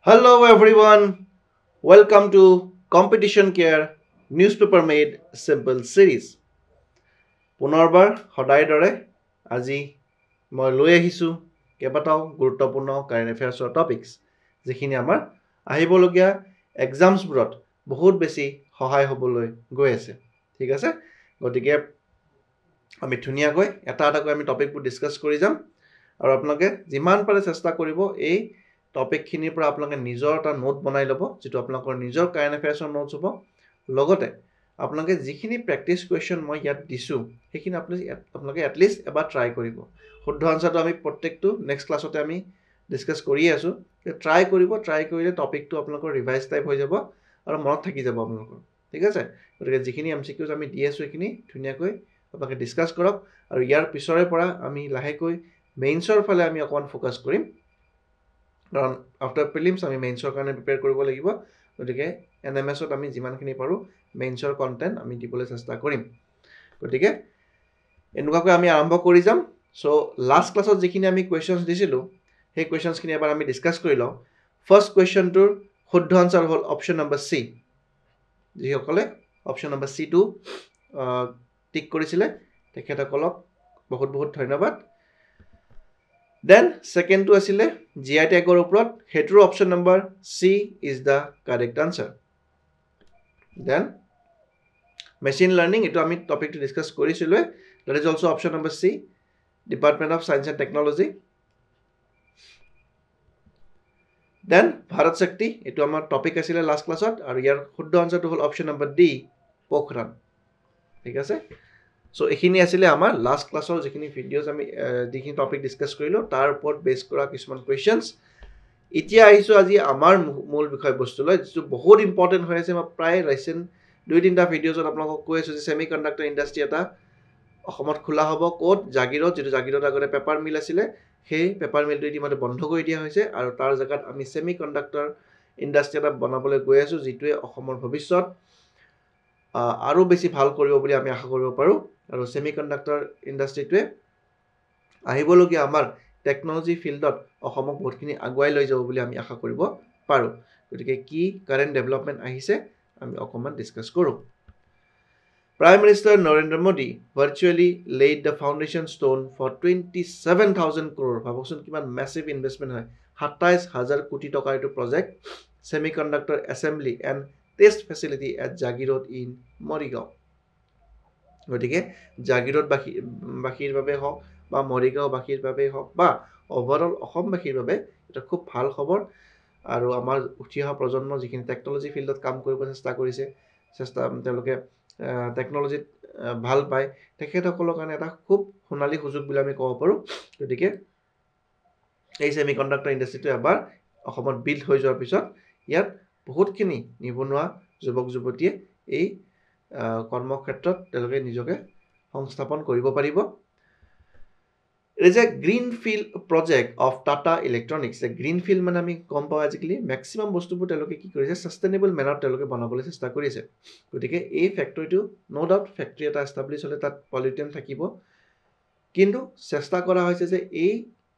Hello everyone, welcome to Competition Care Newspaper Made Simple Series. পুনৰবাৰ সদায় দৰে আজি মই লৈ আহিছোঁ কেইবাটাও গুৰুত্বপূৰ্ণ কাৰেণ্ট এফেয়াৰ্ছৰ টপিকছ যিখিনি আমাৰ আহিবলগীয়া এক্সামছবোৰত বহুত বেছি সহায় হ'বলৈ গৈ আছে। ঠিক আছে, গতিকে আমি ধুনীয়াকৈ এটাকৈ আমি টপিকবোৰ ডিছকাছ কৰি যাম আৰু আপোনালোকে যিমান পাৰে চেষ্টা কৰিব এই টপিকখিনিৰ পৰা আপোনালোকে নিজৰ এটা নোট বনাই ল'ব, যিটো আপোনালোকৰ নিজৰ কাৰেণ্ট এফেয়াৰ্ছৰ নোটছ হ'ব। লগতে আপোনালোকে যিখিনি প্ৰেক্টিছ কুৱেশ্যন মই ইয়াত দিছোঁ সেইখিনি আপোনালোকে এটলিষ্ট এবাৰ ট্ৰাই কৰিব। শুদ্ধ আনচাৰটো আমি প্ৰত্যেকটো নেক্সট ক্লাছতে আমি ডিছকাছ কৰিয়ে আছোঁ। ট্ৰাই কৰিব, ট্ৰাই কৰিলে টপিকটো আপোনালোকৰ ৰিভাইজ টাইপ হৈ যাব আৰু মনত থাকি যাব আপোনালোকৰ। ঠিক আছে, গতিকে যিখিনি MCQs আমি দি আছোঁ সেইখিনি ধুনীয়াকৈ আপোনালোকে ডিছকাছ কৰক আৰু ইয়াৰ পিছৰে পৰা আমি লাহেকৈ মেইনছৰ ফালে আমি অকণমান ফ'কাছ কৰিম, কাৰণ আফটাৰ প্ৰিলিমছ আমি মেইনছৰ কাৰণে প্ৰিপেয়াৰ কৰিব লাগিব। গতিকে NMSত আমি যিমানখিনি পাৰোঁ মেইনছৰ কণ্টেণ্ট আমি দিবলৈ চেষ্টা কৰিম। গতিকে এনেকুৱাকৈ আমি আৰম্ভ কৰি যাম। চ' লাষ্ট ক্লাছত যিখিনি আমি কুৱেশ্যনছ দিছিলোঁ সেই কুৱেশ্যনছখিনি এবাৰ আমি ডিছকাছ কৰি লওঁ। ফাৰ্ষ্ট কুৱেশ্যনটোৰ শুদ্ধ আনচাৰ হ'ল অপশ্যন নম্বৰ চি। যিসকলে অপশ্যন নম্বৰ চিটো টিক কৰিছিলে তেখেতসকলক বহুত বহুত ধন্যবাদ। দেন ছেকেণ্ডটো আছিলে GI টেগৰ ওপৰত, সেইটোৰ option number C is the correct answer. Then machine learning, এইটো আমি টপিকটো ডিছকাছ কৰিছিলোঁৱে, that is also' option number C, department of science and technology. Then Bharat Shakti, এইটো আমাৰ টপিক আছিলে লাষ্ট ক্লাছত, আৰু ইয়াৰ শুদ্ধ আনচাৰটো হ'ল অপশ্যন নম্বৰ ডি, পোখৰাণ। ঠিক আছে, চ' এইখিনি আছিলে আমাৰ লাষ্ট ক্লাছৰ যিখিনি ভিডিঅ'জ আমি যিখিনি টপিক ডিছকাছ কৰিলোঁ তাৰ ওপৰত বেছ কৰা কিছুমান কুৱেশ্যনছ। এতিয়া আহিছোঁ আজি আমাৰ মূল বিষয়বস্তুলৈ, যিটো বহুত ইম্পৰ্টেণ্ট হৈ আছে। মই প্ৰায় ৰিচেণ্ট 2-3টা ভিডিঅ'জত আপোনালোকক কৈ আছোঁ যে ছেমি কণ্ডাক্টৰ ইণ্ডাষ্ট্ৰি এটা অসমত খোলা হ'ব। ক'ত? জাগিৰত, যিটো জাগিৰত আগতে পেপাৰ মিল আছিলে, সেই পেপাৰ মিলটো ইতিমধ্যে বন্ধ কৰি দিয়া হৈছে আৰু তাৰ জেগাত আমি ছেমি কণ্ডাক্টৰ ইণ্ডাষ্ট্ৰি এটা বনাবলৈ গৈ আছোঁ, যিটোৱে অসমৰ ভৱিষ্যত আৰু বেছি ভাল কৰিব বুলি আমি আশা কৰিব পাৰোঁ। আৰু ছেমি কণ্ডাক্টৰ ইণ্ডাষ্ট্ৰিটোৱে আহিবলগীয়া আমাৰ টেকনলজি ফিল্ডত অসমক বহুতখিনি আগুৱাই লৈ যাব বুলি আমি আশা কৰিব পাৰোঁ। গতিকে কি কাৰেণ্ট ডেভেলপমেণ্ট আহিছে আমি অকণমান ডিছকাছ কৰোঁ। Prime Minister Narendra Modi virtually laid the foundation stone for 27,000 crore. ভাবকচোন কিমান মেছিভ ইনভেষ্টমেণ্ট হয়। 27,000 কোটি টকাৰ এইটো project, semi conductor assembly and test facility at Jagiroad in Morigaon. গতিকে জাগিৰোডবাসীৰ বাবে হওক বা মৰিগাঁওবাসীৰ বাবেই হওক বা অভাৰঅল অসমবাসীৰ বাবে এটা খুব ভাল খবৰ। আৰু আমাৰ উঠি অহা প্ৰজন্ম যিখিনি টেকনলজি ফিল্ডত কাম কৰিব চেষ্টা কৰিছে, তেওঁলোকে টেকনলজিত ভাল পায়, তেখেতসকলৰ কাৰণে এটা খুব সোণালী সুযোগ বুলি আমি ক'ব পাৰোঁ। গতিকে এই ছেমি কণ্ডাক্টৰ ইণ্ডাষ্ট্ৰিটো এবাৰ অসমত বিল্ড হৈ যোৱাৰ পিছত ইয়াত বহুতখিনি নিবনুৱা যুৱক যুৱতীয়ে এই কৰ্মক্ষেত্ৰত তেওঁলোকে নিজকে সংস্থাপন কৰিব পাৰিব। It is a greenfield project of Tata Electronics. Greenfield মানে আমি গম পাওঁ আজিকালি মেক্সিমাম বস্তুবোৰ তেওঁলোকে কি কৰিছে, ছাষ্টেইনেবল মেনাৰত তেওঁলোকে বনাবলৈ চেষ্টা কৰিছে। গতিকে এই ফেক্টৰীটো ন' ডাউট ফেক্টৰী এটা এষ্টাব্লিছ হ'লে তাত পলিউটেণ্ট থাকিব, কিন্তু চেষ্টা কৰা হৈছে যে এই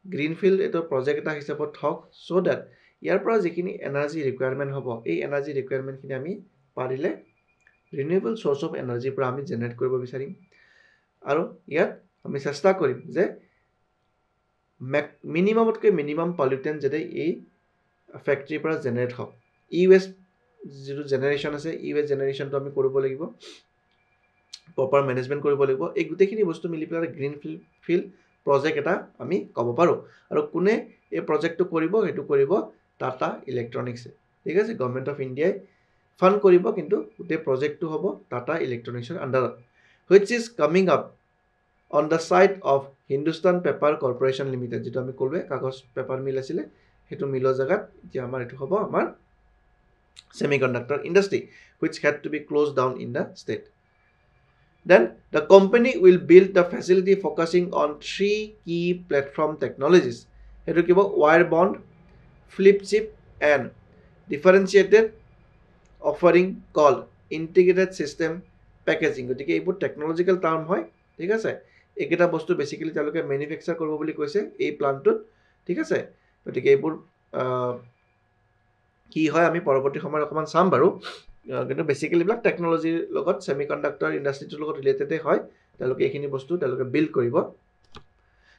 গ্ৰীণফিল্ড এইটো প্ৰজেক্ট এটা হিচাপত হওক, চ' ডেট ইয়াৰ পৰা যিখিনি এনাৰ্জি ৰিকুৱাৰমেণ্ট হ'ব এই এনাৰ্জি ৰিকুৱাৰমেণ্টখিনি আমি পাৰিলে ৰিনিউৱেবল চ'ৰ্চ অফ এনাৰ্জিৰ পৰা আমি জেনেৰেট কৰিব বিচাৰিম। আৰু ইয়াত আমি চেষ্টা কৰিম যে মিনিমামতকৈ মিনিমাম পলিউটেণ্ট যাতে এই ফেক্টৰীৰ পৰা জেনেৰেট হওক। ই ৱেষ্ট যিটো জেনেৰেশ্যন আছে, ই ৱেষ্ট জেনেৰেশ্যনটো আমি কৰিব লাগিব, প্ৰপাৰ মেনেজমেণ্ট কৰিব লাগিব। এই গোটেইখিনি বস্তু মিলি পেলাই গ্ৰীণফিল্ড প্ৰজেক্ট এটা আমি ক'ব পাৰোঁ। আৰু কোনে এই প্ৰজেক্টটো কৰিব? সেইটো কৰিব টাটা ইলেক্ট্ৰনিক্সে। ঠিক আছে, গভৰ্ণমেণ্ট অফ ইণ্ডিয়াই ফাণ্ড কৰিব, কিন্তু গোটেই প্ৰজেক্টটো হ'ব টাটা ইলেক্ট্ৰনিক্সৰ আণ্ডাৰত, which is coming up on the site of Hindustan paper corporation limited. যিটো আমি ক'লোৱে কাগজ পেপাৰ মিল আছিলে, সেইটো মিলৰ জেগাত এতিয়া আমাৰ এইটো হ'ব আমাৰ semiconductor industry, which had to be closed down in the state. Then the company will build the facility focusing on 3 key platform technologies. সেইটো কিবা wire bond, flip chip and differentiated offering called integrated system packaging. গতিকে এইবোৰ technological term হয়। ঠিক আছে, এইকেইটা বস্তু basically তেওঁলোকে মেনুফেকচাৰ কৰিব বুলি কৈছে এই প্লাণ্টটোত। ঠিক আছে, গতিকে এইবোৰ কি হয় আমি পৰৱৰ্তী সময়ত অকমান চাম বাৰু কিন্তু বেসিক্যালি ব্লক টেকনলজিৰ লগত সেমিকন্ডাক্টৰ ইন্ডাস্ট্ৰিটোৰ লগত ৰিলেটেড হয় তেওঁলোকে এইখিনি বস্তু তেওঁলোকে বিল্ড কৰিব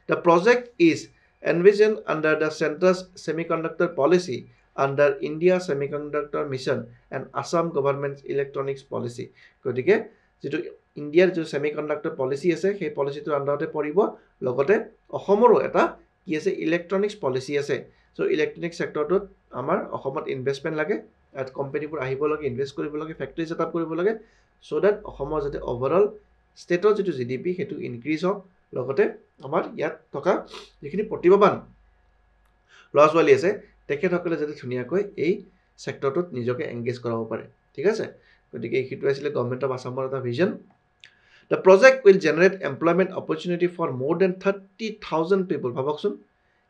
The project is envisioned under the Center's Semiconductor Policy under India Semiconductor Mission and Assam Government's Electronics Policy. গতিকে যেটো ইন্ডিয়াৰ যে সেমিকন্ডাক্টৰ পলিসি আছে সেই পলিসিটোৰ আন্ডাৰতে পৰিব লগতে অসমৰো এটা কি আছে ইলেক্ট্ৰনিক্স পলিসি আছে সো ইলেক্ট্ৰনিক্স সেক্টৰটোত আমাৰ অসমত ইনভেষ্টমেন্ট লাগে at কোম্পানীবোৰ আহিব লাগে ইনভেষ্ট কৰিব লাগে ফ্যাক্টৰি সেটআপ কৰিব লাগে সো দ্যাট অসমৰ যাতে ওভাৰঅল ষ্টেটৰ যেটো জিডিপি হেতু ইনক্ৰিজ হওক লগতে আমাৰ ইয়াত থকা যিখিনি প্ৰতিভাবান ল'ৰা ছোৱালী আছে তেখেতসকলে যাতে ধুনীয়াকৈ এই সেক্টৰটোত নিজকে এংগেজ কৰাব পাৰে ঠিক আছে গতিকে এইটো আছিল গভৰ্ণমেণ্ট অফ আসামৰ এটা vision The project will generate employment opportunity for more than 30,000 people ভাবকচোন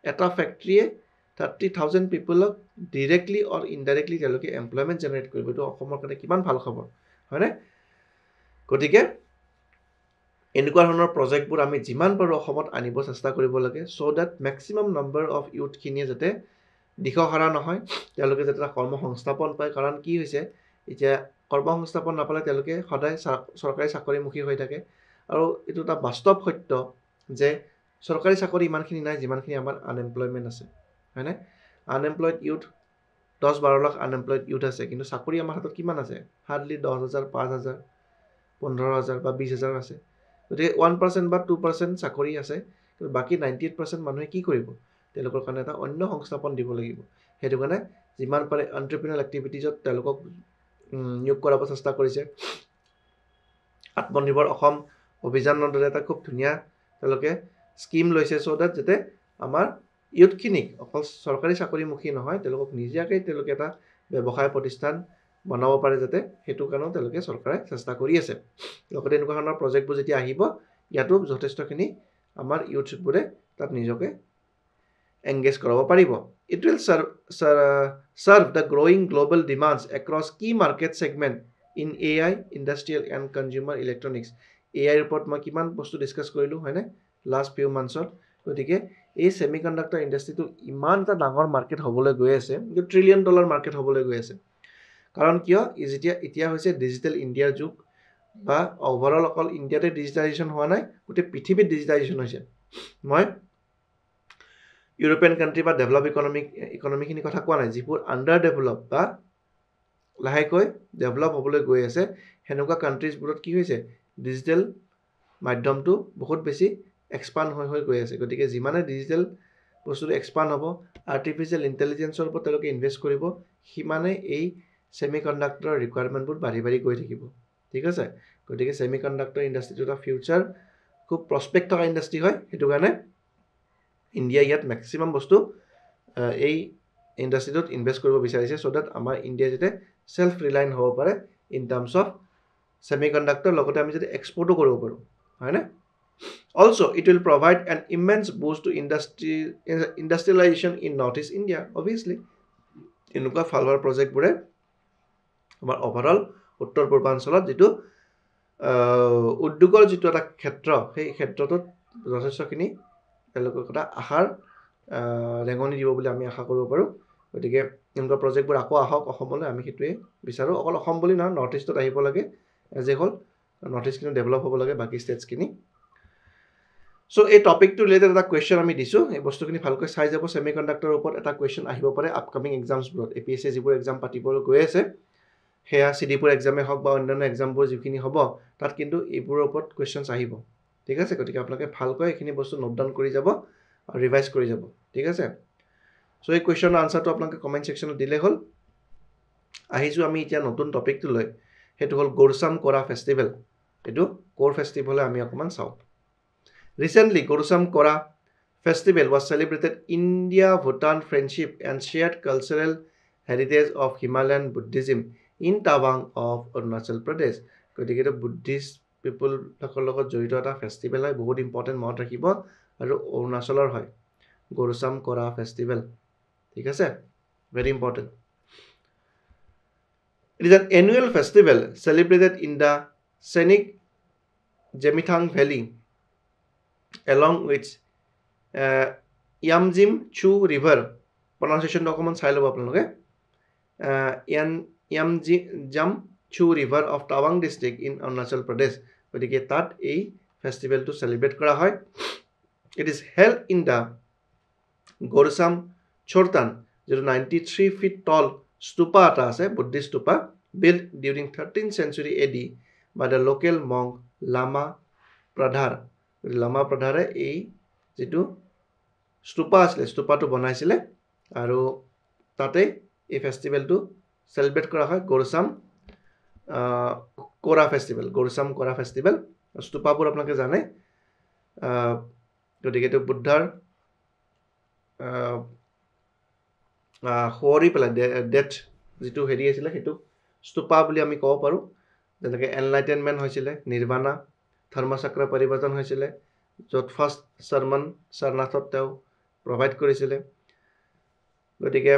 এটা ফ্যাক্টৰিয়ে 30,000 পিপলক ডাইৰেক্টলি অৰ ইনডাইৰেক্টলি তেওঁলোকে এমপ্লয়মেন্ট জেনাৰেট কৰিব তো অসমৰ কাৰণে কিমান ভাল খবৰ হয়নে গতিকে এনেকুৱা ধৰণৰ প্ৰজেক্টবোৰ আমি যিমান পাৰো অসমত আনিব চেষ্টা কৰিব লাগে so that maximum number of youth খিনিয়ে যাতে দিশহাৰা নহয় তেওঁলোকে যাতে কৰ্ম সংস্থাপন পায় কাৰণ কি হৈছে এতিয়া কৰ্ম সংস্থাপন নাপালে তেওঁলোকে সদায় চৰকাৰী চাকৰিমুখী হৈ থাকে আৰু এটো এটা বাস্তৱ সত্য যে চৰকাৰী চাকৰি ইমানখিনি নাই যিমানখিনি আমাৰ আনএমপ্লয়মেন্ট আছে হয়নে unemployed youth 10-12 lakh unemployed youth আছে কিন্তু চাকৰি আমাৰ হাতত কিমান আছে হাৰ্ডলি 10,000 5,000 15,000 বা 20,000 আছে গতিকে 1% বা 2% চাকৰি আছে কিন্তু বাকি 98% মানুহে কি কৰিব তেওঁলোকৰ কাৰণে এটা অন্য সংস্থাপন দিব লাগিব হেতু কাৰণে যিমান পাৰে এন্টাৰপ্ৰেনিউৰ এক্টিভিটিজত তেওঁলোকক নিয়োগ কৰাব চেষ্টা কৰিছে আত্মনিৰ্ভৰ অসম অভিযানৰ দৰে এটা খুব ধুনীয়া তেওঁলোকে স্কিম লৈছে সো দ্যাট যাতে আমাৰ ইউথখিনিক অকল চৰকাৰী চাকৰিমুখী নহয় তেওঁলোকক নিজাকৈ তেওঁলোকে এটা ব্যৱসায় প্ৰতিষ্ঠান বনাব পাৰে যাতে হেতু কাৰণেও তেওঁলোকে চৰকাৰে চেষ্টা কৰি আছে লগতে এনেকুৱা ধৰণৰ প্ৰজেক্টবোৰ যেতিয়া আহিব ইয়াতো যথেষ্টখিনি আমাৰ ইউথবোৰে তাত নিজকে engage কৰাব পাৰিব it will serve the growing global demands across key market segment in AI industrial and consumer electronics AI report মই কিমান বস্তু ডিসকাস কৰিলো হয়নে লাষ্ট ফিউ মান্থছত গতিকে এই সেমিকন্ডাক্টৰ ইন্ডাস্ট্ৰিটো ইমান এটা ডাঙৰ মাৰ্কেট হ'বলৈ গৈ আছে যে $1 ট্ৰিলিয়ন মাৰ্কেট হ'বলৈ গৈ আছে কাৰণ কিয় এতিয়া হৈছে ডিজিটেল ইণ্ডিয়াৰ যুগ বা ওভাৰঅল অকল ইণ্ডিয়াতে ডিজিটাইজেশ্যন হোৱা নাই গোটেই পৃথিৱীত ডিজিটাইজেশ্যন হৈছে মই ইউৰোপিয়ান কান্ট্ৰি বা ডেভেলপ ইকনমিখিনি কথা কোৱা নাই যিবোৰ আন্ডাৰ ডেভেলপ বা লাহেকৈ ডেভেলপ হ'বলৈ গৈ আছে হেনেকুৱা কান্ট্ৰিজবোৰত কি হৈছে ডিজিটেল মাধ্যমটো বহুত বেছি এক্সপান্ড হৈ গৈ আছে গতিকে যিমানে ডিজিটেল বস্তুটো এক্সপান্ড হ'ব আৰ্টিফিশিয়াল ইন্টেলিজেন্সৰ ওপৰত তেওঁলোকে ইনভেষ্ট কৰিব সিমানে এই সেমিকন্ডাক্টৰ ৰিকোয়াৰমেন্টবোৰ বাঢ়ি গৈ থাকিব ঠিক আছে গতিকে সেমিকন্ডাক্টৰ ইন্ডাস্ট্ৰিটো এটা ফিউচাৰ খুব প্ৰসপেক্ট থকা ইন্ডাস্ট্ৰি হয় হেতু কাৰণে ইন্ডিয়া ইয়াত ম্যাক্সিমাম বস্তু এই ইন্ডাস্ট্ৰিটোত ইনভেষ্ট কৰিব বিচাৰিছে সো দ্যাট আমাৰ ইন্ডিয়া যেতে সেলফ ৰিলায়েন্ট হ'ব পাৰে ইন টাৰ্মস অফ সেমিকন্ডাক্টৰ লগতে আমি যেতে এক্সপোৰ্টও কৰিব পাৰো হয়নে also it will provide an immense boost to industrialization in northeast India obviously এনেকুৱা ফালৱাৰ প্ৰজেক্টবোৰে আমাৰ ওভাৰঅল উত্তৰ পূৰ্বাঞ্চলত যেটো উদ্যোগৰ যেটো এটা ক্ষেত্ৰ সেই ক্ষেত্ৰটোত যথেষ্টখিনি তেওঁলোকক এটা আহাৰ ৰেঙনি দিব বুলি আমি আশা কৰিব পাৰো গতিকে এনেকুৱা প্ৰজেক্টবোৰ আকৌ আহক অসমলৈ আমি হেতুৱে বিচাৰো অকল অসম বুলি নহয় নৰ্থ ইষ্টত আহিব লাগে as a whole north east কিনো ডেভেলপ হ'ব লাগে বাকি ষ্টেটছ কিনি সো এই টপিকটো ৰিলেটেড এটা কোৱেশ্চন আমি দিছো এই বস্তুখিনি ভালকৈ চাই যাব সেমিকন্ডাক্টৰৰ ওপৰত এটা কোৱেশ্চন আহিব পাৰে আপকামিং এক্সামছবোৰত এপিএসসি যিবোৰ এক্সাম পাতিবলৈ গৈ আছে হেয়া সিডিপুৰ এক্সামে হওক বা অন্যান্য এক্সামবোৰ যিখিনি হ'ব তাত কিন্তু এইবোৰৰ ওপৰত কোৱেশ্চনছ আহিব ঠিক আছে গতিকে আপোনালোকে ভালকৈ এইখিনি বস্তু নোট ডাউন কৰি যাব আৰু ৰিভাইজ কৰি যাব ঠিক আছে সো এই কোৱেশ্চনৰ আনসাৰটো আপোনালোকে কমেন্ট সেকশনত দিলে হ'ল আহিছো আমি এতিয়া নতুন টপিকটো লৈ হেতু হ'ল গোৰচাম কৰা ফেষ্টিভেল এটো কোৰ ফেষ্টিভেল আমি অকমান চাও Recently, Gorsam Kora festival was celebrated India Bhutan friendship and shared cultural heritage of Himalayan Buddhism in Tawang of Arunachal Pradesh. গতিকে বুদ্ধিষ্ট পিপল লগত জড়িত এটা ফেষ্টিভেল হয় বহুত ইম্পৰ্টেন্ট মনত ৰাখিব আৰু অৰুণাচলৰ হয় গোৰচাম কৰা ফেষ্টিভেল ঠিক আছে very important it is an annual festival celebrated in the scenic Gemithang Valley along with Yamjim Chu River pronunciation document চাই লব আপোনালোকে Yamchu River of Tawang district in Arunachal Pradesh. গতিকে তাত এই ফেষ্টিভেলটো চেলিব্ৰেট কৰা হয়. It is held in the Gorsam Chortan, যিটো 93 feet tall stupa এটা আছে, Buddhist stupa, built during 13th century AD by the local monk Lama Pradhar. Lama Pradhare এই যিটো স্তূপা আছিলে, স্তূপাটো বনাইছিলে আৰু তাতে এই ফেষ্টিভেলটো চেলিব্ৰেট কৰা হয়. গোৰচাম কোৰা ফেষ্টিভেল, গোৰচাম কোৰা ফেষ্টিভেল. স্তূপাবোৰ আপোনালোকে জানে. গতিকে এইটো বুদ্ধাৰ সোঁৱৰি পেলাই ডেথ যিটো হেৰি আছিলে সেইটো স্তূপা বুলি আমি ক'ব পাৰোঁ. যেনেকৈ এনলাইটেনমেণ্ট হৈছিলে, নিৰ্বাণা, ধৰ্মচক্ৰ পৰিৱৰ্তন হৈছিলে, য'ত ফাৰ্ষ্ট চৰ্মন সাৰনাথত তেওঁ প্ৰভাইড কৰিছিলে. গতিকে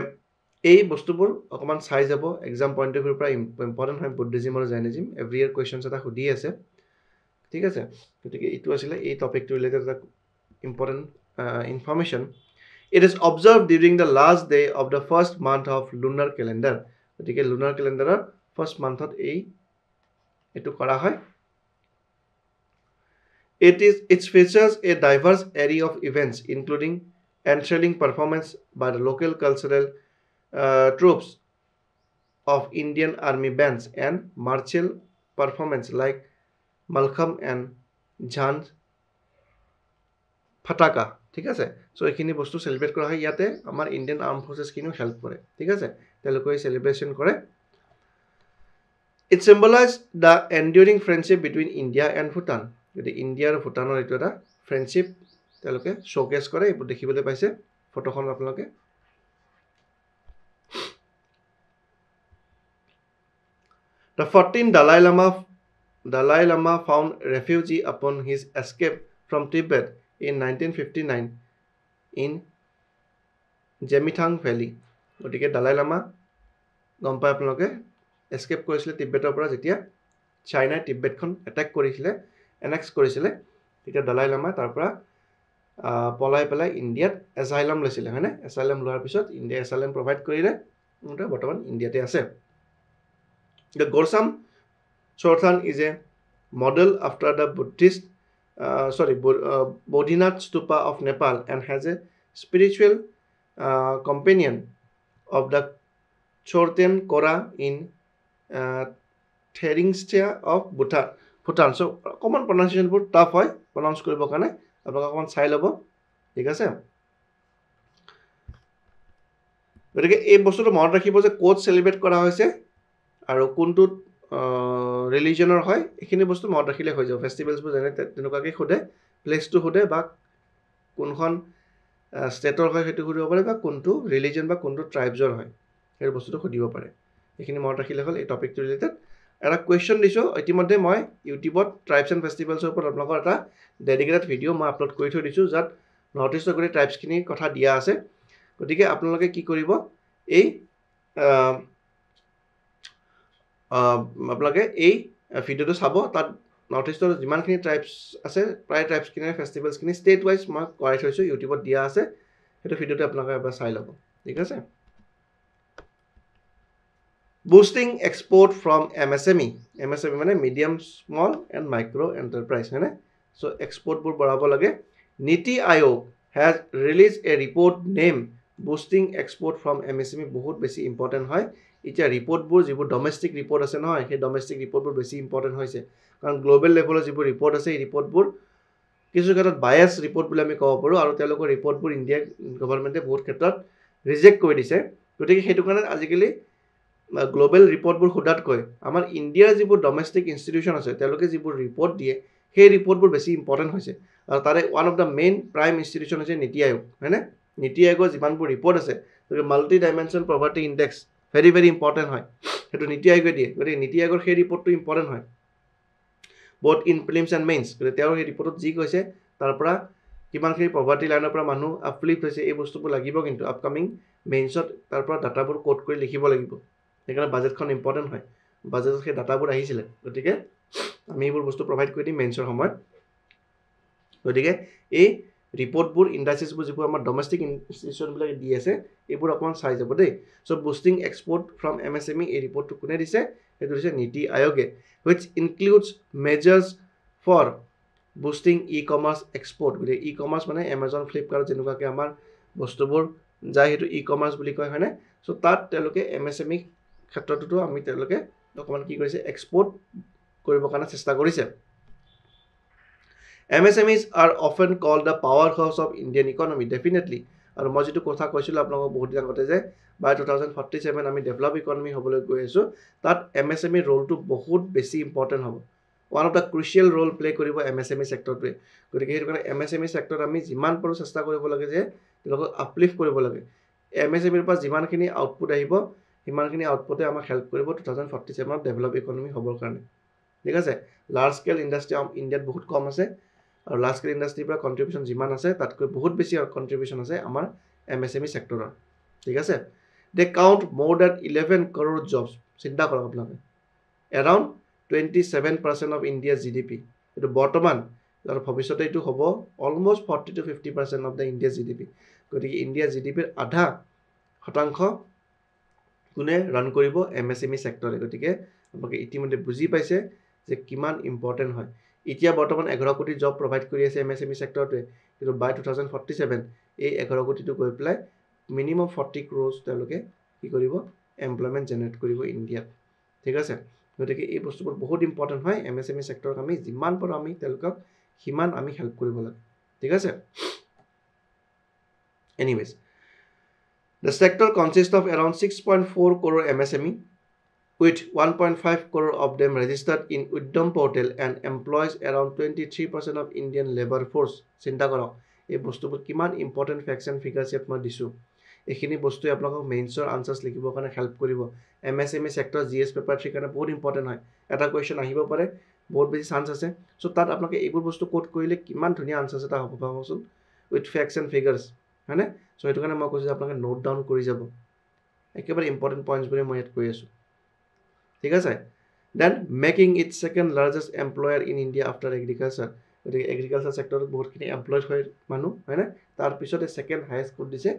এই বস্তুবোৰ অকণমান চাই যাব. এক্সাম পইণ্ট অফ ভিউৰ পৰা ইম্পৰ্টেণ্ট হয় বুদ্ধিজিম আৰু জৈনিজিম. এভৰি ইয়াৰ কুৱেশ্যনছ এটা সুধি আছে. ঠিক আছে. গতিকে এইটো আছিলে এই টপিকটো ৰিলেটেড এটা important information. It is observed during the last day of the first month of lunar calendar. গতিকে lunar calendar first monthত এইটো কৰা হয়. It features a diverse array of events including enthralling performance by the local cultural troops of Indian army bands and martial performance like Malkham and Jhan Fataka. ঠিক আছে. So এইখিনি বস্তু celebrate কৰা হয়. ইয়াতে আমাৰ ইণ্ডিয়ান আৰ্ম ফৰ্চেছখিনিও হেল্প কৰে. ঠিক আছে. তেওঁলোকে এই চেলিব্ৰেশ্যন কৰে. It symbolizes the enduring friendship between India and Bhutan. গতিকে ইণ্ডিয়া আৰু ভূটানৰ এইটো এটা ফ্ৰেণ্ডশ্বিপ তেওঁলোকে শ্ব'কেছ কৰে. এইবোৰ দেখিবলৈ পাইছে ফটোখন আপোনালোকে. The 14th Dalai Lama found refuge upon his escape from Tibet in 1959 in Gemithang Valley. গতিকে দালাই লামা গম পাই আপোনালোকে এস্কেপ কৰিছিলে তিব্বেটৰ পৰা যেতিয়া চাইনাই তিব্বেটখন এটেক কৰিছিলে, এনেক্স কৰিছিলে, তেতিয়া দালাই লামা তাৰ পৰা পলাই পেলাই ইণ্ডিয়াত এছাইলাম লৈছিলে, হয়নে? এছাইলাম লোৱাৰ পিছত ইণ্ডিয়া এছাইলাম প্ৰভাইড কৰিলে, বৰ্তমান ইণ্ডিয়াতে আছে. The Gorsam Chortan is a model after the Bodhinath Stupa of Nepal and has a spiritual companion of the Chorten Kora in Theringstia of Bhutan. So, common pronunciation বোৰ টাফ হয় pronounce কৰিবৰ কাৰণে, আপোনালোকে অকণমান চাই ল'ব. ঠিক আছে. গতিকে এই বস্তুটো মনত ৰাখিব যে ক'ত চেলিব্ৰেট কৰা হৈছে আৰু কোনটোত ৰিলিজনৰ হয়, এইখিনি বস্তু মনত ৰাখিলে হৈ যাব. ফেষ্টিভেলছবোৰ যেনে তেনেকুৱাকৈ সোধে, প্লেচটো সোধে বা কোনখন ষ্টেটৰ হয় সেইটো সুধিব পাৰে, বা কোনটো ৰিলিজন বা কোনটো ট্ৰাইবছৰ হয় সেই বস্তুটো সুধিব পাৰে. এইখিনি মনত ৰাখিলে হ'ল এই টপিকটো ৰিলেটেড. এটা কুৱেশ্যন দিছোঁ ইতিমধ্যে মই ইউটিউবত ট্ৰাইবছ এণ্ড ফেষ্টিভেলছৰ ওপৰত আপোনালোকৰ এটা ডেডিকেটেড ভিডিঅ' মই আপলোড কৰি থৈ দিছোঁ, য'ত নৰ্থ ইষ্টৰ গোটেই ট্ৰাইবছখিনিৰ কথা দিয়া আছে. গতিকে আপোনালোকে কি কৰিব, এই আপোনালোকে এই ভিডিঅ'টো চাব. তাত নৰ্থ ইষ্টৰ যিমানখিনি ট্ৰাইবছ আছে প্ৰায় ট্ৰাইবছখিনিৰ ফেষ্টিভেলছখিনি ষ্টেট ৱাইজ মই কৰাই থৈছোঁ, ইউটিউবত দিয়া আছে. সেইটো ভিডিঅ'টো আপোনালোকে এবাৰ চাই ল'ব. ঠিক আছে. Boosting export from MSME. MSME মানে medium small and micro' enterprise, হয়নে? চ' এক্সপৰ্টবোৰ বঢ়াব লাগে. নীতি আয়োগ has release A report name boosting export from MSME. বহুত বেছি ইম্পৰ্টেণ্ট হয়. এতিয়া ৰিপৰ্টবোৰ যিবোৰ ডমেষ্টিক ৰিপৰ্ট আছে নহয়, সেই ডমেষ্টিক ৰিপৰ্টবোৰ বেছি ইম্পৰ্টেণ্ট হৈছে, কাৰণ গ্ল'বেল লেভেলৰ যিবোৰ ৰিপৰ্ট আছে এই ৰিপৰ্টবোৰ কিছু ক্ষেত্ৰত বায়াছ ৰিপৰ্ট বুলি আমি ক'ব পাৰোঁ, আৰু তেওঁলোকৰ ৰিপৰ্টবোৰ ইণ্ডিয়া গভৰ্ণমেণ্টে বহুত ক্ষেত্ৰত ৰিজেক্ট কৰি দিছে. গতিকে সেইটো কাৰণে আজিকালি গ্ল'বেল ৰিপৰ্টবোৰ সোধাতকৈ আমাৰ ইণ্ডিয়াৰ যিবোৰ ডমেষ্টিক ইনষ্টিটিউশ্যন আছে তেওঁলোকে যিবোৰ ৰিপৰ্ট দিয়ে সেই ৰিপৰ্টবোৰ বেছি ইম্পৰ্টেণ্ট হৈছে. আৰু তাৰে one of the main prime institution হৈছে নীতি আয়োগ, হয়নে? নীতি আয়োগৰ যিমানবোৰ ৰিপৰ্ট আছে, multi dimension poverty index very very important হয়, সেইটো নীতি আয়োগে দিয়ে. গতিকে নীতি আয়োগৰ সেই ৰিপৰ্টটো ইম্পৰ্টেণ্ট হয় both in prelims and mains. গতিকে তেওঁৰ সেই ৰিপৰ্টত যি কৈছে তাৰ পৰা কিমানখিনি পভাৰ্টি লাইনৰ পৰা মানুহ আপলিফ্ট হৈছে এই বস্তুবোৰ লাগিব, কিন্তু আপকামিং মেইনছত তাৰ পৰা ডাটাবোৰ কোড কৰি লিখিব লাগিব. সেইকাৰণে বাজেটখন ইম্পৰ্টেণ্ট হয়. বাজেটত সেই ডাটাবোৰ আহিছিলে, গতিকে আমি এইবোৰ বস্তু প্ৰভাইড কৰি দিম মেইনছৰ সময়ত. গতিকে এই ৰিপৰ্টবোৰ ইণ্ডাষ্ট্ৰিজবোৰ যিবোৰ আমাৰ ডমেষ্টিক ইনষ্টিটিউশ্যনবিলাকে দি আছে এইবোৰ অকণমান চাই যাব দেই চ' বুষ্টিং এক্সপৰ্ট ফ্ৰম MSME এই ৰিপৰ্টটো কোনে দিছে সেইটো দিছে নীতি আয়োগে which includes measures for boosting e-commerce export গতিকে e-commerce মানে Amazon Flipkart যেনেকুৱাকৈ আমাৰ বস্তুবোৰ যায় সেইটো e-commerce বুলি কয় হয়নে চ' তাত তেওঁলোকে MSME ক্ষেত্ৰটোতো আমি তেওঁলোকে অকণমান কি কৰিছে এক্সপৰ্ট কৰিবৰ কাৰণে চেষ্টা কৰিছে MSMEs are often called the powerhouse of Indian economy definitely আৰু মই যেটো কথা কৈছিল আপোনালোকক বহুত দিন আগতে যে by 2047 আমি ডেভেলপ ইকনমি হ'বলৈ গৈ আছো তাত MSME ৰোলটো বহুত বেছি ইম্পৰ্টেন্ট হ'ব one of the crucial role play কৰিব MSME সেক্টৰটোৱে গতিকে সেইটো কাৰণে MSME সেক্টৰ আমি যিমান পাৰো চেষ্টা কৰিব লাগে যে তেওঁলোকক আপলিফ্ট কৰিব লাগে MSME ৰ পৰা যিমানখিনি আউটপুট আহিব সিমানখিনি আউটপুটে আমাক হেল্প কৰিব 2047 ত ডেভেলপ ইকনমি হ'বৰ কাৰণে ঠিক আছে লাৰ্জ স্কেল ইণ্ডাষ্ট্ৰি ইণ্ডিয়াত বহুত কম আছে আৰু লাৰ্জ স্কেল ইণ্ডাষ্ট্ৰিৰ পৰা কন্ট্ৰিবিউশন যিমান আছে তাতকৈ বহুত বেছি কন্ট্ৰিবিউশন আছে আমাৰ MSME সেক্টৰৰ ঠিক আছে they count more than 11 crore jobs চিন্তা কৰক আপোনালোকে around 27% of India's GDP এটো বৰ্তমান আৰু ভৱিষ্যতে এটো হ'ব almost 40 to 50% of the India's GDP গতিকে ইণ্ডিয়াৰ GDP ৰ আধা শতাংশ কোনে ৰান কৰিব MSME সেক্টৰে গতিকে আপোনালোকে ইতিমধ্যে বুজি পাইছে যে কিমান ইম্পৰ্টেন্ট হয় এতিয়া বৰ্তমান 11 কোটি জব প্ৰভাইড কৰি আছে MSME সেক্টৰটোৱে কিন্তু বাই 2047 এই 11 কোটিটো গৈ প্লাই মিনিমাম 40 crores তেওঁলোকে কি কৰিব এমপ্লয়মেন্ট জেনাৰেট কৰিব ইণ্ডিয়াত ঠিক আছে গতিকে এই বস্তুবোৰ বহুত ইম্পৰ্টেন্ট হয় MSME সেক্টৰক আমি যিমান পাৰো আমি তেওঁলোকক হিমান আমি হেল্প কৰিব লাগে ঠিক আছে anyways the sector consists of around 6.4 crore MSME with 1.5 crore of them registered in Udyam portal and employs around 23% of Indian labor force চিন্তা কৰক এই বস্তুবোৰ কিমান ইম্পৰ্টেন্ট ফ্যাক্টস এন্ড ফিগাৰস ইয়াত মই দিছো এখিনি বস্তু আপোনালোকক মেইনছৰ আনসাৰস লিখিবৰ কাৰণে হেল্প কৰিব MSME সেক্টৰ GS পেপাৰ 3 কাৰণে বহুত ইম্পৰ্টেন্ট হয় এটা কোৱেশ্চন আহিব পাৰে বহুত বেছি চান্স আছে সো তাত আপোনালোকে এইবোৰ বস্তু কোড কৰিলে কিমান ধুনীয়া আনসাৰস এটা হ'ব ভাবকচোন উইথ ফ্যাক্টস এন্ড ফিগাৰস হয়নে সো এটো কাৰণে মই কৈছো আপোনালোকে নোট ডাউন কৰি যাব একেবাৰে ইম্পৰ্টেন্ট পইণ্টছ বোৰ মই ইয়াত কৈ আছো ঠিক আছে then making it second largest employer in India after agriculture গতিকে এগ্ৰিকালচাৰ সেক্টৰত বহুতখিনি এমপ্লয়েড হয় মানুহ হয়নে তাৰ পিছতে সেকেন্ড হাইয়েস্ট কোড দিছে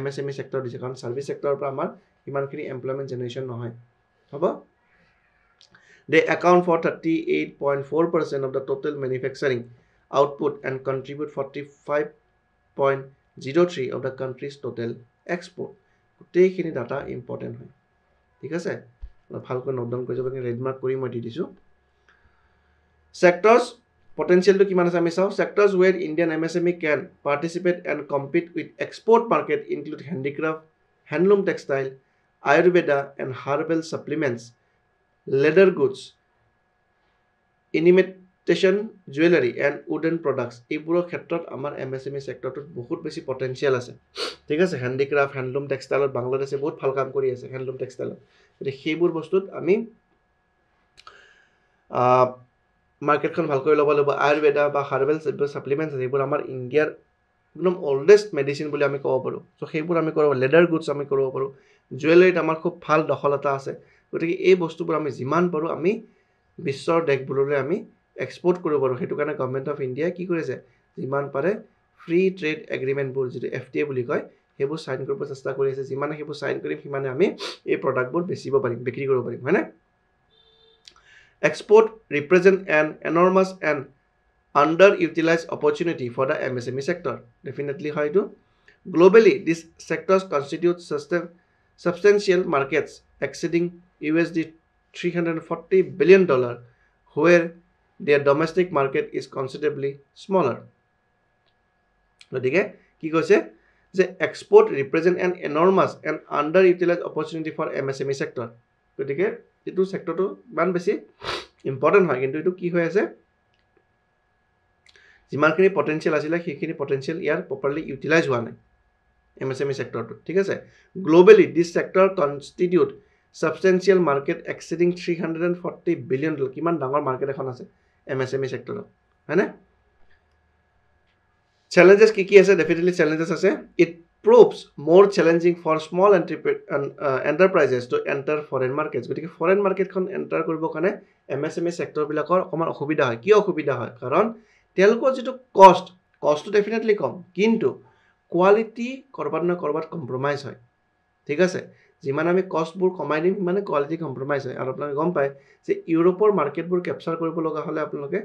MSME সেক্টৰ দিছে কাৰণ সাৰ্ভিস সেক্টৰৰ পৰা আমাৰ ইমানখিনি এমপ্লয়মেন্ট জেনাৰেশন নহয় হ'ব they account for 38.4% of the total manufacturing output and contribute 45.03 of the country's total export গোটেইখিনি ডাটা ইম্পৰ্টেন্ট হয় ঠিক আছে ভালকৈ নোট ডাউন কৰি যাব ৰেড মাৰ্ক কৰি মই দি দিছো sectors potential to kiman ase ami saw sectors where Indian MSME can participate and compete with export market include handicraft handloom textile ayurveda and herbal supplements leather goods imitation jewelry and wooden products এইবোৰৰ ক্ষেত্ৰত আমাৰ MSME সেক্টৰটোত বহুত বেছি potential আছে ঠিক আছে handicraft handloom textile বাংলাদেশে বহুত ভাল কাম কৰি আছে handloom textile গতি সেইবোৰ বস্তুত আমি মাৰ্কেটখন ভাল কৰি ল'ব লাগিব আয়ুৰ্বেদা বা হাৰ্বেল সাপ্লিমেন্টস এইবোৰ আমাৰ ইণ্ডিয়াৰ একদম ওল্ডেষ্ট মেডিসিন বুলি আমি ক'ব পাৰো সো সেইবোৰ আমি কৰিব লেডাৰ গুডস আমি কৰিব পাৰো জুৱেলাৰীত আমাৰ খুব ভাল দখলতা আছে গতিকে এই বস্তুবোৰ আমি যিমান পাৰো আমি বিশ্বৰ দেশবোৰলৈ আমি এক্সপোৰ্ট কৰিব পাৰো হেতু কাৰণে গভৰ্নমেন্ট অফ ইণ্ডিয়া কি কৰিছে যিমান পাৰে ফ্ৰী ট্ৰেড এগ্ৰিমেন্টবোৰ যেটো FTA বুলি কয় হেবু সাইন কৰিব চেষ্টা কৰি আছে যিমানে হেবু সাইন কৰিম সিমানে আমি এই প্ৰডাক্টবোৰ বেচিব পাৰিম বিক্ৰী কৰিব পাৰিম হয়নে export represent an enormous and underutilized opportunity for the MSME sector definitely হয় to globally these sectors constitute substantial markets exceeding $340 billion where their domestic market is considerably smaller গতিকে কি কৈছে যে export represent an enormous and underutilized opportunity for MSME sector গতিকে এটো সেক্টৰটো মান বেছি important হয় কিন্তু এটো কি হৈ আছে যিমানখিনি পটেনশিয়াল আছিল সেইখিনি পটেনশিয়াল ইয়াৰ প্ৰপাৰলি ইউটিলাইজ হোৱা নাই MSME সেক্টৰটো ঠিক আছে globally this sector constitute substantial market exceeding $340 billion কিমান ডাঙৰ মাৰ্কেট এখন আছে MSME সেক্টৰত হয়নে challenges কি আছে definitely challenges আছে it proves more challenging for small enterprises to enter foreign markets গতিকে foreign market খন এন্টাৰ কৰিব কাৰণে MSME সেক্টৰ বিলাকৰ অকমান অসুবিধা হয় কি অসুবিধা হয় কাৰণ তেওঁলোকৰ যেটো কষ্টটো ডেফিনেটলি কম, কিন্তু কোৱালিটি কৰবাত নহয় কৰবাত কম্প্ৰমাইজ হয়, ঠিক আছে। যিমান আমি কষ্টবোৰ কমাই দিম সিমানে কোৱালিটি কম্প্ৰমাইজ হয়। আৰু আপোনালোকে গম পায় যে ইউৰোপৰ মাৰ্কেটবোৰ কেপচাৰ কৰিব লগা হ'লে আপোনালোকে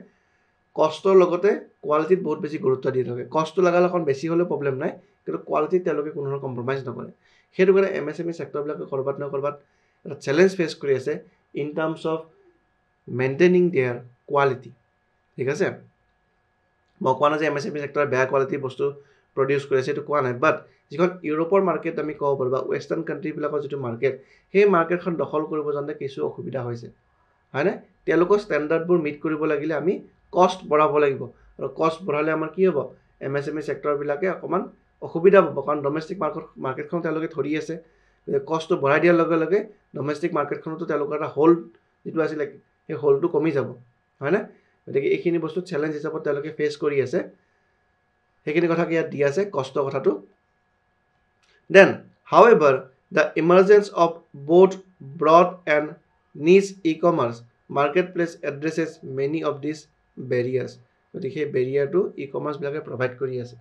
কষ্টৰ লগতে কোৱালিটিত বহুত বেছি গুৰুত্ব দি থাকে। কষ্টটো লগালে অকণ বেছি হ'লেও প্ৰব্লেম নাই, কিন্তু কোৱালিটিত তেওঁলোকে কোনো ধৰণৰ কম্প্ৰমাইজ নকৰে। সেইটো কাৰণে MSME চেক্টৰবিলাকে কৰবাত নহয় কৰবাত এটা চেলেঞ্জ ফেচ কৰি আছে in terms of maintaining their quality, ঠিক আছে। মই কোৱা নাই যে MSME চেক্টৰে বেয়া কোৱালিটিৰ বস্তু প্ৰডিউচ কৰি আছে, এইটো কোৱা নাই। বাট যিখন ইউৰোপৰ মাৰ্কেট আমি ক'ব পাৰোঁ বা ৱেষ্টাৰ্ণ কাণ্ট্ৰিবিলাকৰ যিটো মাৰ্কেট, সেই মাৰ্কেটখন দখল কৰিব যাওঁতে কিছু অসুবিধা হৈছে, হয়নে? তেওঁলোকৰ ষ্টেণ্ডাৰ্ডবোৰ মিট কৰিব লাগিলে আমি কষ্ট বঢ়াব লাগিব, আৰু কষ্ট বঢ়ালে আমাৰ কি হ'ব? MSME চেক্টৰবিলাকে অকণমান অসুবিধা পাব, কাৰণ ডমেষ্টিক মাৰ্কেটখন তেওঁলোকে ধৰি আছে। কষ্টটো বঢ়াই দিয়াৰ লগে লগে ডমেষ্টিক মাৰ্কেটখনতো তেওঁলোকৰ এটা হোল্ড যিটো আছিলে সেই হোল্ডটো কমি যাব, হয়নে? গতিকে এইখিনি বস্তু চেলেঞ্জ হিচাপত তেওঁলোকে ফেচ কৰি আছে, সেইখিনি কথা ইয়াত দি আছে কষ্টৰ কথাটো। Then however the emergence of both broad and niche e-commerce marketplace addresses many of these barriers. গতিকে সেই বেৰিয়াৰটো ই-কমাৰ্চবিলাকে প্ৰভাইড কৰি আছে,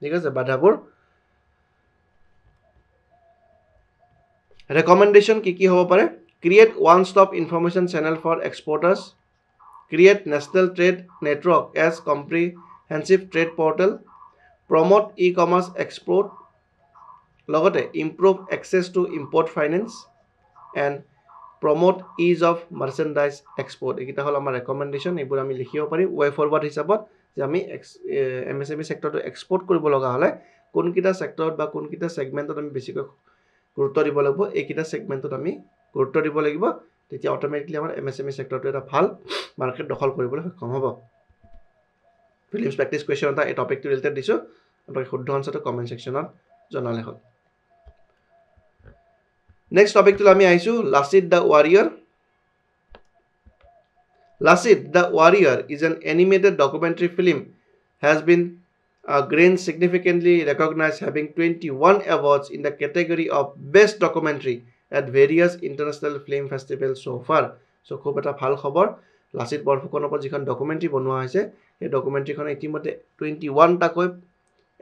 ঠিক আছে, বাধাবোৰ। ৰেকমেণ্ডেশ্যন কি কি হ'ব পাৰে? Create one stop information channel for exporters, create national trade network as comprehensive trade portal, promote e-commerce export, লগতে improve access to import finance and promote ease of merchandise export. এইকেইটা হ'ল আমাৰ ৰেকমেণ্ডেশ্যন। এইবোৰ আমি লিখিব পাৰিম ৱে ফৰৱাৰ্ড হিচাপত, যে আমি MSME চেক্টৰটো এক্সপৰ্ট কৰিব লগা হ'লে কোনকেইটা চেক্টৰত বা কোনকেইটা ছেগমেণ্টত আমি বেছিকৈ গুৰুত্ব দিব লাগিব, এইকেইটা ছেগমেণ্টত আমি গুৰুত্ব দিব লাগিব। তেতিয়া অট'মেটিকলি আমাৰ MSME চেক্টৰটো এটা ভাল মাৰ্কেট দখল কৰিবলৈ সক্ষম হ'ব। ফিলিমছ প্ৰেক্টিছ কুৱেশ্যন এটা এই টপিকটো ৰিলেটেড দিছোঁ, আপোনালোকে শুদ্ধ আনচাৰটো কমেণ্ট ছেকশ্যনত জনালে হ'ল। নেক্সট টপিকটোলৈ আমি আহিছোঁ, Lachit the warrior. Lassit the Warrior is an animated documentary film, has been gained significantly recognized, having 21 awards in the category of Best Documentary at various international film festivals so far. So খুব এটা ভাল খবৰ, লাচিত বৰফুকনৰ ওপৰত যিখন documentary বনোৱা হৈছে সেই ডকুমেণ্ট্ৰিখনে ইতিমধ্যে 21টাকৈ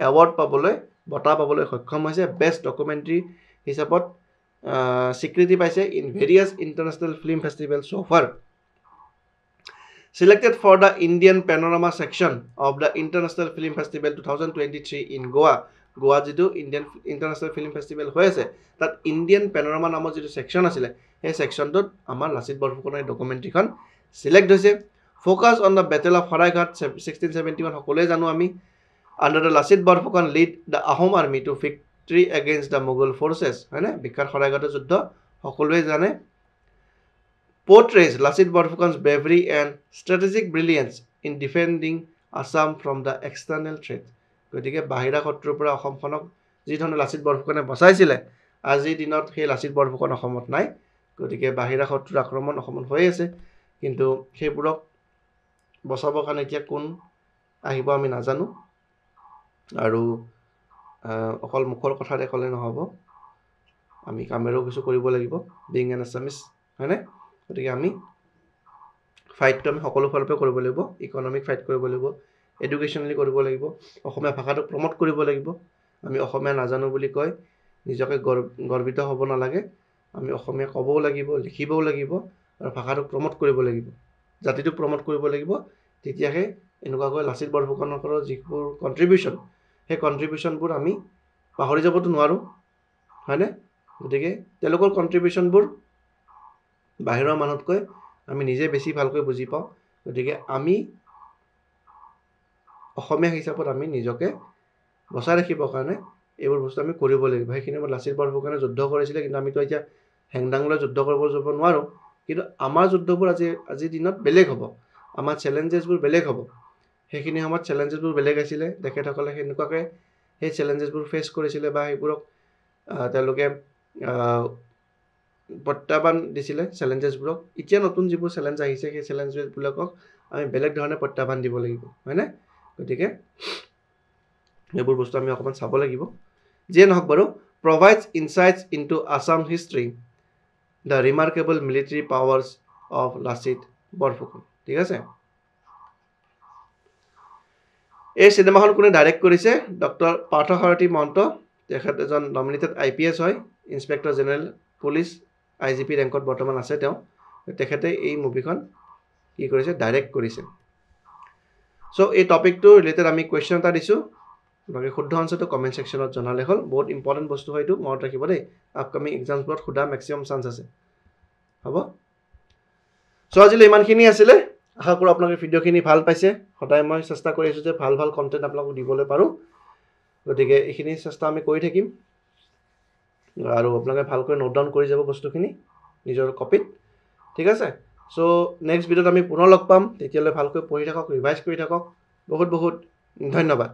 এৱাৰ্ড পাবলৈ, বঁটা পাবলৈ সক্ষম হৈছে। বেষ্ট ডকুমেণ্ট্ৰি হিচাপত স্বীকৃতি পাইছে in various international film festival so far. Selected for the Indian Panorama section of the International Film Festival 2023 in Goa. গোৱা যিটো ইণ্ডিয়ান ইণ্টাৰনেশ্যনেল ফিল্ম ফেষ্টিভেল হৈ আছে, তাত ইণ্ডিয়ান পেনোৰামা নামৰ যিটো ছেকশ্যন আছিলে, সেই ছেকশ্যনটোত আমাৰ লাচিত বৰফুকনৰ এই ডকুমেণ্ট্ৰিখন চিলেক্ট হৈছে। Focus on the battle of Saraighat 1671, সকলোৱে জানো আমি। Under the Lachit Borphukan led the Ahom army to victory against the Mughal forces, হয়নে? বিখ্যাত শৰাইঘাটৰ যুদ্ধ সকলোৱে জানে। Portrays Lasit Borfukon's bravery and strategic brilliance in defending Assam from the external threat. গতিকে বাহিৰা শত্ৰুৰ পৰা অসমখনক যি ধৰণে লাচিত বৰফুকনে বচাইছিলে, আজিৰ দিনত সেই লাচিত বৰফুকন অসমত নাই। গতিকে বাহিৰা শত্ৰুৰ আক্ৰমণ অসমত হৈ আছে, কিন্তু সেইবোৰক বচাবৰ কাৰণে এতিয়া কোন আহিব আমি নাজানো। আৰু অকল মুখৰ কথা দেখালে নহ'ব, আমি কামেৰেও কিছু কৰিব লাগিব, বিং এন আছামিজ, হয়নে? গতিকে আমি ফাইটটো আমি সকলো ফালৰ পৰা কৰিব লাগিব। ইকনমিক ফাইট কৰিব লাগিব, এডুকেশ্যনেলি কৰিব লাগিব, অসমীয়া ভাষাটোক প্ৰমোট কৰিব লাগিব। আমি অসমীয়া নাজানো বুলি কয় নিজকে গৰ্বিত হ'ব নালাগে। আমি অসমীয়া ক'বও লাগিব, লিখিবও লাগিব, আৰু ভাষাটোক প্ৰমোট কৰিব লাগিব, জাতিটোক প্ৰমোট কৰিব লাগিব। তেতিয়াহে এনেকুৱাকৈ লাচিত বৰফুকনৰ যিবোৰ কণ্ট্ৰিবিউশ্যন, সেই কণ্ট্ৰিবিউশ্যনবোৰ আমি পাহৰি যাবতো নোৱাৰোঁ, হয়নে? গতিকে তেওঁলোকৰ কণ্ট্ৰিবিউশ্যনবোৰ বাহিৰৰ মানুহতকৈ আমি নিজে বেছি ভালকৈ বুজি পাওঁ। গতিকে আমি অসমীয়া হিচাপত আমি নিজকে বচাই ৰাখিবৰ কাৰণে এইবোৰ বস্তু আমি কৰিব লাগিব। সেইখিনি সময়ত লাচিত বৰফুকনে যুদ্ধ কৰিছিলে, কিন্তু আমিতো এতিয়া হেংদাংলৈ যুদ্ধ কৰিব যাব নোৱাৰোঁ। কিন্তু আমাৰ যুদ্ধবোৰ আজিৰ দিনত বেলেগ হ'ব, আমাৰ চেলেঞ্জেছবোৰ বেলেগ হ'ব। সেইখিনি সময়ত চেলেঞ্জেছবোৰ বেলেগ আছিলে, তেখেতসকলে সেনেকুৱাকৈ সেই চেলেঞ্জেছবোৰ ফেচ কৰিছিলে বা সেইবোৰক তেওঁলোকে প্ৰত্যাহ্বান দিছিলে চেলেঞ্জেছবোৰক। এতিয়া নতুন যিবোৰ চেলেঞ্জ আহিছে, সেই চেলেঞ্জবিলাকক আমি বেলেগ ধৰণে প্ৰত্যাহ্বান দিব লাগিব, হয়নে? গতিকে এইবোৰ বস্তু আমি অকণমান চাব লাগিব। যিয়ে নহওক বাৰু, provides insights into Assam history, the remarkable military powers of Lachit Borphukan, ঠিক আছে। এই চিনেমাখন কোনে ডাইৰেক্ট কৰিছে ডক্টৰ পাৰ্থসাৰথী মহন্ত তেখেত এজন নমিনেটেড IPS হয় ইন্সপেক্টৰ জেনেৰেল পুলিচ IGP ৰেংকত বৰ্তমান আছে তেওঁ তেখেতে এই মুভিখন কি কৰিছে ডাইৰেক্ট কৰিছে সো এই টপিকটো ৰিলেটেড আমি কোৱেশ্চন এটা দিছো আপোনালোকে শুদ্ধ আনসাৰটো কমেন্ট সেকশনত জনালে হ'ল বহুত ইম্পৰ্টেন্ট বস্তু হয়তো মনত ৰাখিব দেই আপকামিং এক্সামছবোৰত খুদা ম্যাক্সিমাম চান্স আছে হ'ব সো আজিলৈ ইমানখিনি আছিলে আশা কৰো আপোনালোকে ভিডিওখিনি ভাল পাইছে সদায় মই চেষ্টা কৰি আছো যে ভাল ভাল কন্টেন্ট আপোনালোকক দিবলৈ পাৰো গতিকে এইখিনি চেষ্টা আমি কৰি থাকিম আৰু আপোনালোকে ভালকৈ নোট ডাউন কৰি যাব বস্তুখিনি নিজৰ কপিত ঠিক আছে সো নেক্সট ভিডিওত আমি পুনৰ লগ পাম তেতিয়ালৈ ভালকৈ পঢ়ি থাকক ৰিভাইজ কৰি থাকক বহুত বহুত ধন্যবাদ